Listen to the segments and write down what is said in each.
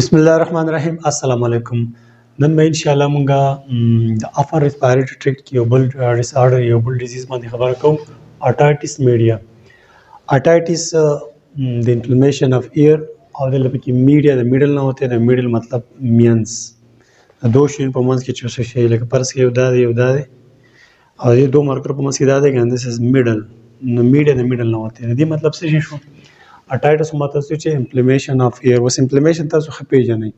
بسم الله الرحمن الرحیم. السلام علیکم. نن به ان شاء الله مونږه د افر ریسپیریټری ټریکټ کې یو بل ډیس آرډر یو بل ډیزیز باندې خبره کوم. اټایټس میډیا. اټایټس د انفلمیشن اف ایر او د لپاره کې میډیا د میډل نه ہوتے د میډل مطلب مینس دو شین په منځ کې چې څه شی لکه پرس کې یو دا دی او دې دوه مارکر په منځ کې دا دی ګاندې سز میډل نو میډیا د میډل نه ہوتے دې مطلب څه شو اټایټس مطلب چې انفلمیشن اف ایر وس انفلمیشن تاسو خپې جنې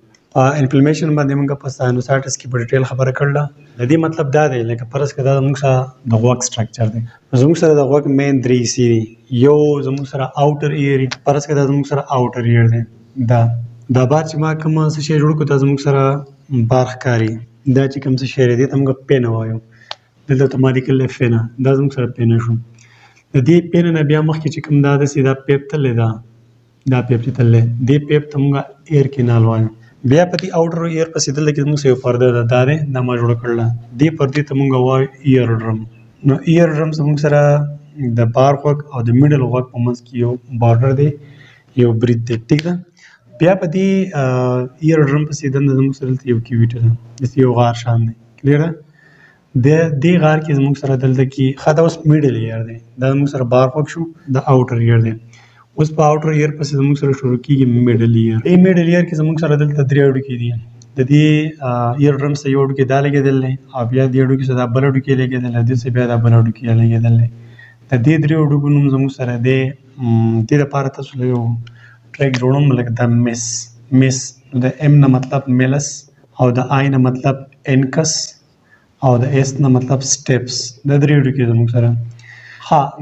انفلمیشن باندې موږ په ساینوسایټس کې په ډیټیل خبره کړله. د دې مطلب دا دی لکه فرض کړه دا موږ سره د غوږ سټرکچر دی. زموږ سره د غوږ مین درې حصې دي. یو زموږ سره اوټر ایر فرض کړه دا زموږ سره اوټر ایر دی. دا بار چې ما کوم څه شی جوړ کړو دا زموږ سره بار ښکاري. دا چې کوم څه شی دی ته موږ پین وایو دلته ته ما لیکل فینا دا زموږ سره پین شو. د دې پین نه بیا مخکې چې کوم دا داسې دا پیپ تللی دا پیپ چې تللی دې پیپ ته موږ ایر کینال وایو. بیا په دې اوټر ایر پسې دلته کې زموږ سره یو پرده ده دا دی دا ما جوړه کړله. دې پردې ته موږ وایو ایر ډرم. نو ایر ډرم زموږ سره د بار غوږ او د میډل غوږ په منځ کې یو بارډر دی یو برید دی. ټیک ده. بیا په دې ایر ډرم پسې دنده زموږ سره دلته یو کیویټر ده داسې یو غار شان دی. کلیر ده. د دې غار کې زموږ سره دلته کې ښه دا اوس میډل ایر دی دا زموږ سره بار غوږ شو د اوټر ایر دی. اوس په اوټر ایر پسې زموږ سره شروع کېږي میډل ایر. دې میډل ایر کې زموږ سره دلته درې هډوکي دي. د دې ایر ډرم سره یو هډوکی دا لګېدل دی او بیا دې هډوکي سره دا بل هډوکی لګېدل دی دې سره بیا دا بل هډوکی لګېدل دی. د دې درې هډوکو نوم زموږ سره دی. دې لپاره تاسو له یو ټریک جوړوم لکه دا مس د ایم نه مطلب میلس او د آی نه مطلب انکس او د ایس نه مطلب سټیپس. دا درې هډوکي زموږ سره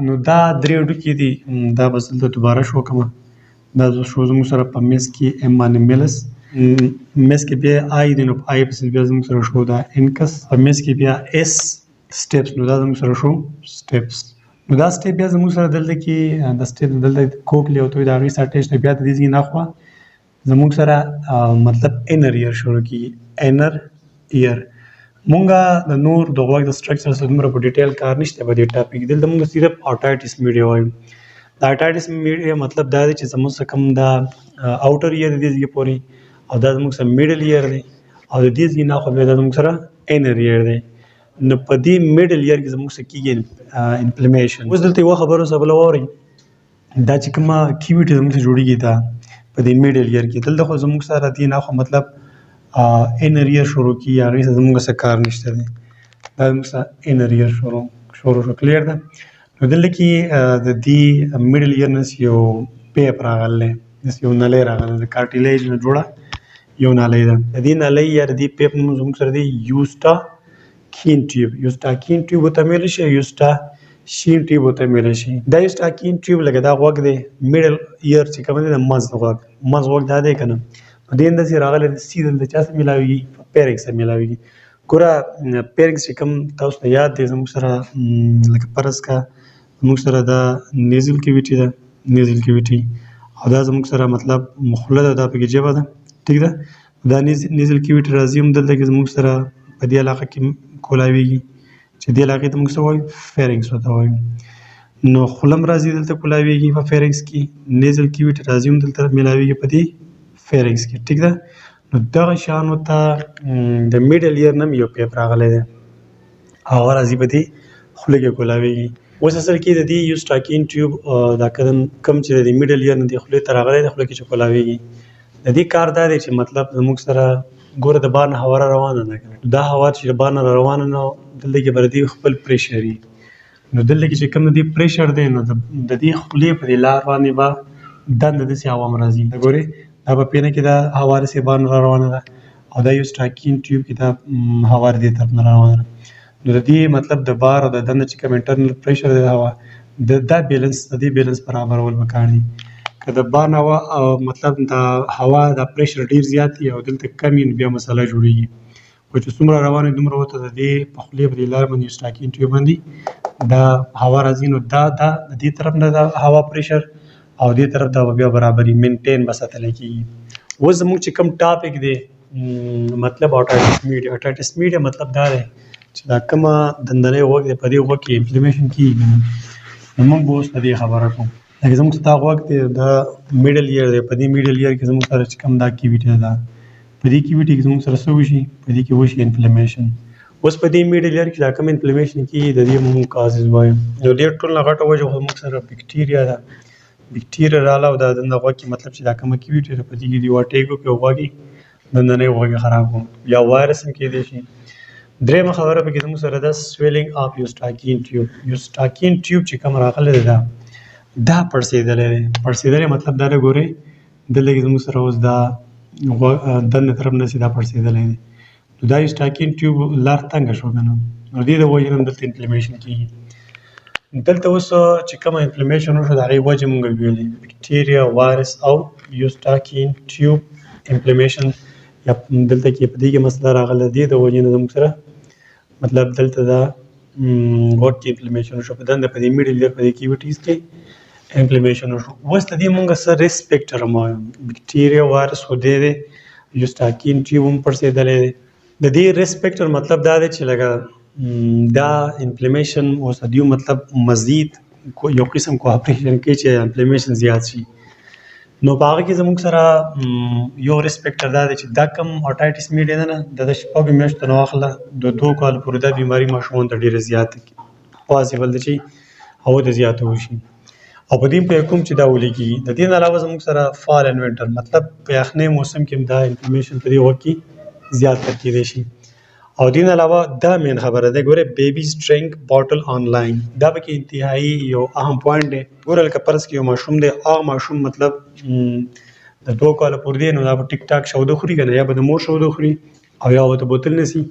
نو دا درې هډوکي دي. دا بس دلته دوباره شو کومه دا شو زموږ سره په میس کې ایم باندې میلس میس کې بیا آی دی نو په آی پسې بیا زموږ سره شو دا انکس په میس کې بیا ایس سټیپس نو دا زموږ سره شو سټیپس. نو دا سټیپ بیا زموږ سره دلته کې د سټیپ دلته کوکلی او توی د هغې سره ټیسټ بیا د دې ځای نخوا زموږ سره مطلب انر ایر شروع کېږي. انر ایر مونږه د نور د غوږ د سټرکچر سره دومره په ډیټیل کار نشته په دې ټاپک. دلته مونږ صرف اټایټس میډیا وایو. د اټایټس میډیا مطلب دا دی چې زموږ څخه کوم دا اوټر ایر دی دې پورې او دا زموږ سره میډل ایر دی او د دې ځای نه خو بیا دا زموږ سره انر ایر دی. نو په دې میډل ایر کې زموږ سره کېږي انفلمیشن. اوس دلته یوه خبره اوسه بله واورئ دا چې کومه کیویټي زموږ سره جوړېږي دا په دې میډل ایر کې دلته خو زموږ سره دې نه خو مطلب انر ایر شروع کی هغې سره زموږ څه کار نشته دی. دا زموږ سره انر ایر شروع شو. کلیر ده. نو دلته کې د دې میډل ایر نه یو پیپ راغلی داسې یو نلی راغلی د کارټیلیج نه جوړه یو نلی ده. د دې نلی یا د دې پیپ نوم زموږ سره دی یوسټاکین ټیوب. یوسټاکین ټیوب ورته ویلی شي یوسټاشین ټیوب ورته ویلی شي. دا یوسټاکین ټیوب لکه دا غوږ دی میډل ایر چې کوم دی د منځ غوږ دا دی که نه نو دې انداسې راغلی دی سي دلته چا سره میلاویږي پیرکس سره میلاویږي. ګوره پیرکس چې کوم تاسو ته یاد دی زموږ سره لکه فرض که زموږ سره دا نیزل کیویټي ده نیزل کیویټي او دا زموږ سره مطلب خوله ده دا پکې ژبه ده. ټیک ده. دا نیزل کیویټي راځي هم دلته کې زموږ سره په دې علاقه کې کولاویږي چې دې علاقې ته موږ څه وایو فیرنګس ورته وایو. نو خوله هم راځي دلته کولاویږي په فیرنګس کې نیزل کیویټي راځي هم دلته میلاویږي په دې فیرنګس کې. ټیک ده. نو دغه شیانو ته د میډل ایر نه یو پیپ راغلی دی هغه راځي په دې خوله کې کولاویږي. اوس اصل کې د دې یوسټاکین ټیوب دا کوم چې د میډل ایر نه د خولې ته راغلی دی خوله کې چې کولاویږي د دې کار دا دی چې مطلب زموږ سره ګوره د بار نه هوا را روانه ده دا هوا چې د بار نه را روانه نه دلته کې به د دې خپل پریشر وي. نو دلته کې چې کوم د دې پریشر دی نو د دې خولې په دې لار باندې به دنده داسې هوا هم راځي. ګورې دا په پینه کې دا هوا داسې بار نه را روانه ده او دا یوسټاکین ټیوب کې دا هوا د دې طرف نه را روانه ده. نو د دې مطلب د بار او د دنده چې کوم انټرنل پریشر دی د هوا دا بیلنس د دې بیلنس برابرول پکار دي. که د بار نه هوا مطلب د هوا دا پریشر ډېر زیات وي او دلته کم وي نو بیا مسله جوړېږي. خو چې څومره روان وي دومره ورته د دې په خولې په دې لار باندې یوسټاکین ټیوب باندې دا هوا راځي نو دا د دې طرف نه د هوا پریشر او دې طرف ته بیا برابري مینټین به ساتلی کېږي. اوس زموږ چې کوم ټاپک دی مطلب اټایټس میډیا. اټایټس میډیا مطلب دا دی چې دا کومه دندنی غوږ دی په دې غوږ کې انفلمیشن کېږي نو موږ به اوس په دې خبره کوو. لکه زموږ دا غوږ دی دا میډل ایئر دی، په دې میډل ایئر کې زموږ سره چې کوم دا کیویټي ده، په دې کیویټي کې زموږ سره څه وشي، په دې کې وشي انفلمیشن. اوس په دې میډل ایئر کې دا کوم انفلمیشن کېږي د دې موږ کازز وایو. نو ډېر ټول نه غټه وجه خو موږ سره بکټیریا ده، بکټیریا رااله او دا دنده غوږ کې مطلب چې دا کومه کیویټي ده په دې کې دې واټېږو کې غوږ دندنۍ غوږ خراب کړو، یا وایرس هم کېدی شي. درېیمه خبره پکې زموږ سره ده سویلینګ اف یوسټاکین ټیوب. یوسټاکین ټیوب چې کوم راغلی دی دا پړسېدلی دی. پړسېدلی مطلب دا ده ګورئ دلته کې زموږ سره اوس دا دنده طرف نه چې دا پړسېدلی دی، نو دا یوسټاکین ټیوب لار تنګه شوه که نه، نو دې د وجې نه هم دلته انفلمیشن کېږي. دلته اوس چې کومه انفلمیشن وشوه د هغې وجې مونږ ویلې بکټیریا، وایرس او یوسټاکین ټیوب انفلمیشن، یا دلته کې په دې کې مسله راغله دې د وجې نه زموږ سره مطلب دلته دا غوږ کې انفلمیشن وشو، په دنده په دې میډل ایئر په دې کیویټیز کې انفلمیشن وشو. اوس د دې مونږ څه ریسک فیکټر هم وایو، بکټیریا، وایرس خو دی دی، یوسټاکین ټیوب هم پړسېدلی دی. د دې ریسک فیکټر مطلب دا دی چې لکه دا انفلمیشن اوس د یو مطلب مزید یو قسم کوآپریشن کوي چې انفلمیشن زیات شي. نو په هغه کې زموږ سره یو ریسک فیکټر دا دی چې دا کوم اوټایټس میډیا ده نه د شپږو میاشتو نه واخله د 2 کالو پورې دا بیماري ماشومانو ته ډېره زیاته پاسبل ده چې هغو ته زیاته وشي. او په دې په کوم چې دا ولیکي د دې نه علاوه زموږ سره فال اینډ وینټر مطلب په یخنۍ موسم کې هم دا انفلمیشن په دې وخت کې زیات تر کېدی شي. او دې نه علاوه دا مین خبره ده ګوره بیبیز ډرینک باټل آنلاین، دا به کې انتهایی یو اهم پوینټ دی. ګوره لکه فرض کې یو ماشوم دی، هغه ماشوم مطلب د 2 کاله پورې دی، نو دا به ټیک ټاک شوده خوري که نه، یا به د مور شوده خوري او یا به ته بوتل نیسي.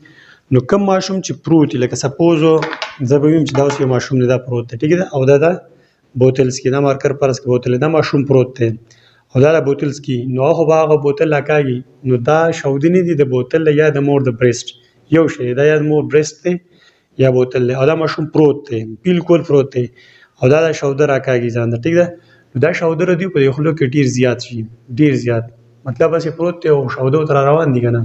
نو کوم ماشوم چې پروت وي لکه سپوز زه به ویم چې دا اوس یو ماشوم دی دا پروت دی ټیک ده، او دا بوتل څکي، دا مارکر فرض کې بوتل دا ماشوم پروت دی او دا بوتل څکي، نو هغه به هغه بوتل راکاږي، نو دا شودې نه دي د بوتل یا د مور د بریسټ یو شی دا، یا د مور بریسټ دی یا بوتل دی، او دا ماشوم پروت دی بالکل پروت دی او دا شوده راکاږي ځان ته ټیک ده. نو دا شوده ردي په دې خولو کې ډېر زیات شي، ډېر زیات مطلب هسې پروت دی او شوده ورته را روان دي که نه.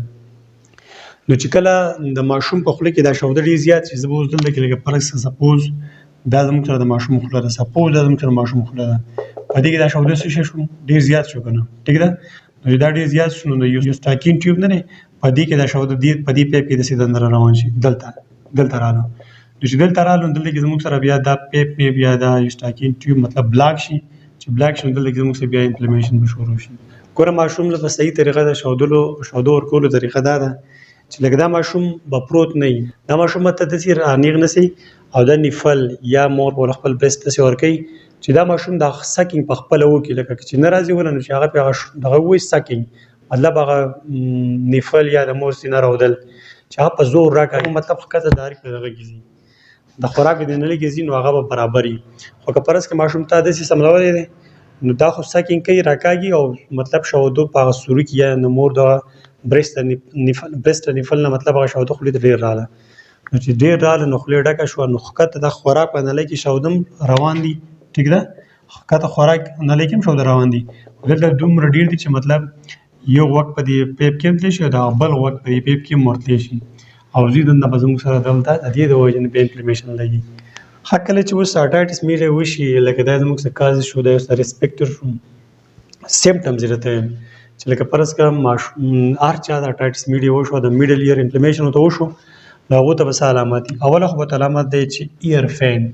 نو چې کله د ماشوم په خوله کې دا شوده ډېر زیات شي، زه به اوس دلته کې لکه فرض سپوز دا زموږ سره د ماشوم خوله ده، سپوز دا زموږ سره د ماشوم خوله ده، په دې کې دا شوده څه شی شو ډېر زیات شو که نه ټیک ده. نو چې دا ډېر زیات شو نو د یوسټاکین ټیوب نه دی په دې کې دا شوده په دې پیپ کې داسې دنده را روان شي، دلته راغلو. نو چې دلته راغلو دلته کې زموږ سره بیا دا پیپ یا دا یوسټاکین ټیوب مطلب بلاک شي، چې بلاک شي دلته کې زموږ سره بیا انفلمیشن به شروع شي. ګوره ماشوم له په صحیح طریقه د شوده ورکولو طریقه دا ده چې لکه دا ماشوم به پروت نه وي، دا ماشوم به ته داسې رانیغ نه سي او دا نیفل یا مور به خپل بریسټ داسې ورکوي چې دا ماشوم دا سکینګ په خپله وکړي، لکه چې نه راځي ونه نو چې هغه پې دغه ووایي سکینګ مطلب هغه نیفل یا د مور سینه راودل چې هغه په زور راکاږي، مطلب ښکته داري په دغه کې ځي د خوراک د نلۍ کې ځي نو هغه به برابر وي. خو که فرض کړه ماشوم ته داسې سملولی دی نو دا خو سکینګ کوي راکاږي او مطلب شودو په هغه سوري کې یا د مور دغه بریسټ نیفل نه مطلب هغه شوده خولې ته ډېر راغله، نو چې ډېر راغله نو خولې ډکه شوه، نو ښکته د خوراک په نلۍ کې شوده هم روان دي ټیک ده، ښکته خوراک نلۍ کې هم شوده روان دي. دلته دومره ډېر دي چې مطلب یو غوږ په دې پیپ کې هم تللی شي او د بل غوږ په دې پیپ کې هم ورتلی شي او ځي دنده به زموږ سره دلته د دې د وجې نه بیا انفلمیشن لګي. ښه کله چې اوس اوټایټس میډیا وشي لکه دا زموږ څه کازز شو دا یو څه ریسک فیکټر شو، سیمپټمز یې راته ویل چې لکه فرض کړه هر چا د اوټایټس میډیا وشو د میډل ایئر انفلمیشن ورته وشو نو هغو ته به څه علامات دي. اوله خو به علامات دی چې ایئر فین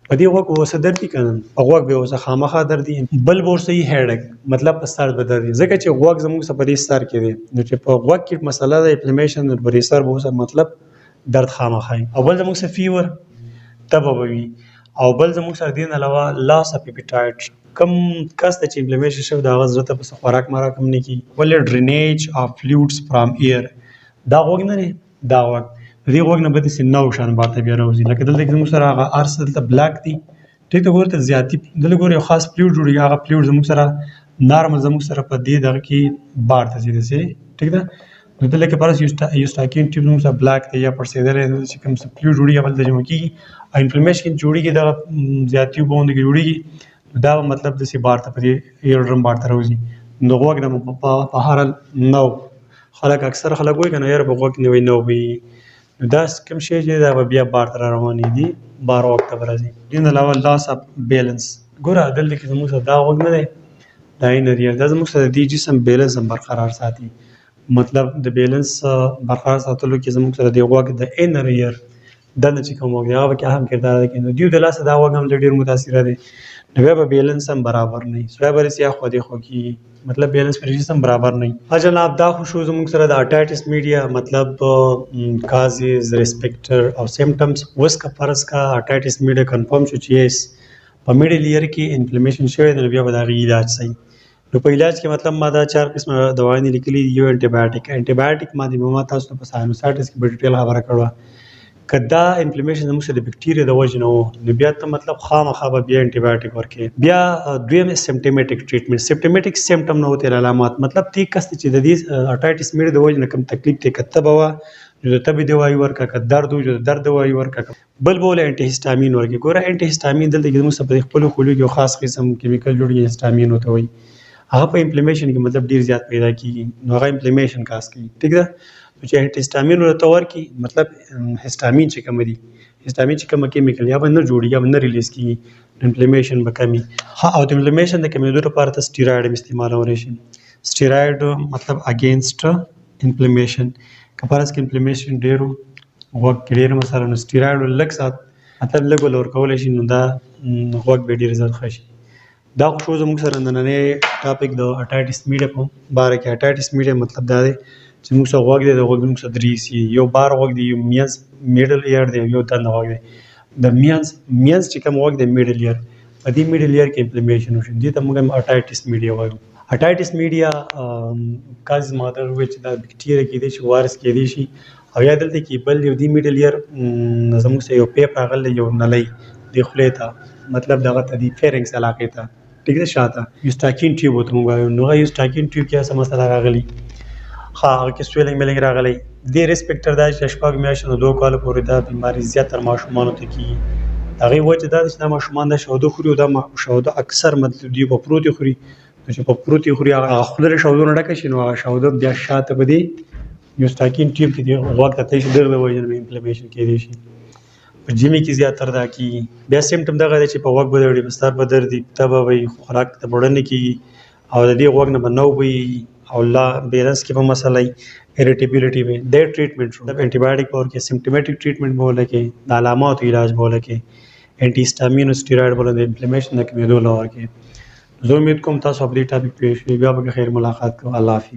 په دې غوږ به اوسه درد دي که نه، په غوږ به اوسه خامخا درد دي، بل به ورسه یي هیډک مطلب په سر به درد دي، ځکه چې غوږ زموږ څه په دې سر کې دی، نو چې په غوږ کې مسله ده انفلمیشن نو په دې سر به اوسه مطلب درد خامخا وي. او بل زموږ څه فیور تبه به وي، او بل زموږ سره دې نه علاوه لاس اف اپیټایټ، کم کس ته چې انفلمیشن شوی د هغه زړه ته به څه خوراک مراک هم نه کېږي. ولې ډرینیج اف فلویډز فرام ایر، دا غوږ نه دی دا غوږ د دې غوږ نه به داسې نو شان بار ته بیا راوځي، لکه دلته کې زموږ سره هغه هر څه دلته بلاک دي ټیک ده. ګوره ته زیاتي دلته ګوره یو خاص فلویډ جوړېږي، هغه فلویډ زموږ سره نارمل زموږ سره په دې دغه کې بار ته ځي داسې ټیک ده. نو دلته کې فرض یوسټاکین ټیوب زموږ سره بلاک دی یا پړسېدلی دی چې کوم څه فلویډ جوړېږي هغه دلته جمع کېږي او انفلمیشن جوړېږي دغه زیاتي اوبه غوندې کې جوړېږي، دا به مطلب داسې بار ته په دې اییر ډرم بار ته راوځي. نو غوږ نه په هر حال نو خلک اکثر خلک وایي که نه یاره په غوږ کې نوی نو وي، نو دا کوم شی چې دا به بیا بار ته را روانېږي بار غوږ ته به راځي. دې نه علاوه لاس اف بیلنس ګوره دلته کې زموږ سره دا غوږ نه دی، دا انر ایر دا زموږ سره د دې جسم بیلنس هم برقرار ساتي. مطلب د بیلنس برقرار ساتلو کې زموږ سره د غوږ د انر ایر دنه چې کوم غوږ دی هغه پکې اهم کردار ادا کوي. نو دیو د لاسه دا غوږ هم ډېر متاثره دی، نو بیا به بیلنس هم برابر نه وي، سړی به داسې اخوا دېخوا کېږي، مطلب بیلنس پر جسم برابر نه وي. ها جناب دا خو شو زموږ سره د اټایټس میډیا مطلب کازز ریسپیکټر او سیمټمز. اوس که فرض کا اټایټس میډیا کنفرم شو چې یس په میډل ایئر کې انفلمیشن شوی دی، نو بیا به د هغې علاج صحیح. نو په علاج کې مطلب ما دا 4 قسمه دواګانې لیکلي دي. یو انټي بایوټیک ما تاسو ته په ساینوسایټس کې په ډیټیل خبره کړې وه. که دا انفلمیشن زموږ سره د بکټیریا د وجې نه و، نو بیا ته مطلب خامخا به بیا انټي بایوټیک ورکړې. بیا دویم سیمټمیټک ټریټمنټ. سیمټمیټک سیمټم نه وته علامات، مطلب تی کس چې د دې اټایټس میډیا د وجې نه کوم تکلیف ته کته به وه، نو د تبې دوايي ورکړه، که درد و د درد دوايي ورکړه، بل به ولې انټي هیسټامین ورکړي. ګوره انټي هیسټامین دلته کې زموږ په خپلو خولو کې یو خاص قسم کیمیکل جوړېږي، هیسټامین ورته وایي. هغه په انفلمیشن کې مطلب ډېر زیات پیدا کېږي، نو هغه انفلمیشن کاز کوي. ټیک ده، نو چې انټي هیسټامین ورته ورکړي مطلب هیسټامین چې کوم دي، هیسټامین چې کوم کیمیکل یا به نه جوړي یا به نه ریلیز کېږي، انفلمیشن به کمي. ها او د انفلمیشن د کمېدو لپاره ته سټیراید هم استعمالولی شي. سټیراید مطلب اگینسټ انفلمیشن. که فرض کې انفلمیشن ډېر و، غوږ کې ډېر مثلا، نو سټیراید لږ ساعت مطلب لږ ول ورکولی شي، نو دا غوږ به ډېر زر ښه شي. دا خو شو زموږ سره نننی ټاپک د اټایټس میډیا په باره کې. اټایټس میډیا مطلب دا دی چې موږ سره غوږ دی، د غوږ موږ سره درې حصې، یو بار غوږ دی، یو میانځ میډل ایر دی، یو دنده غوږ دی. د میانځ چې کوم غوږ دی میډل ایر، په دې میډل ایر کې انفلمیشن وشي، دې ته موږ اټایټس میډیا وایو. اټایټس میډیا کاز مادر وایي چې دا بکټیریا کېدای شي، وایرس کېدای شي، او یا دلته کې بل یو دې میډل ایر زموږ سره یو پیپ راغلی، یو نلی دې خولې ته، مطلب دغه ته دې فیرنګس علاقې ته، ټیک ده، شاته یوسټاکین ټیوب ورته موږ وایو. نو هغه یوسټاکین ټیوب کې څه مسله راغلي، ها هغه کې سویلنګ میلنګ راغلی. دې ریسپیکټر دا چې 6 میاشتې نه 2 کاله پورې دا بیماري زیاتره ماشومانو ته کېږي. د هغې وجه دا ده چې دا ماشومان دا شهده خوري، او دا شهده اکثر مطلب دوی په پروتې خوري. نو چې په پروتې خوري هغه خوله له شهدو نه ډکه شي، نو هغه شهده بیا شاته په دې یوسټاکین ټیوب کې دې غوږ ته تېر شي، دغه د وجې نه انفلمیشن کېدای شي. په ژمي کې زیاتره دا کېږي. بیا سیمټم دغه دی چې په غوږ به دردي، په سر به درد وي، تبه وي، خوراک ته به وړه نه کېږي، او د دې غوږ نه به نو وي، او لا بیلنس کې به مسله وي، اریټیبیلیټي وي. د ټریټمنټ شو انټي بایوټیک به ورکړي، سیمټمیټک ټریټمنټ به ولکړي، د علاماتو علاج به ولکړي، انټي هیسټامین او سټیراید به د انفلمیشن د کمېدو لپاره ورکړي. زه امید کوم تاسو په دې ټاپک پوه شوي. بیا به خیر ملاقات کوو. الله حافظ.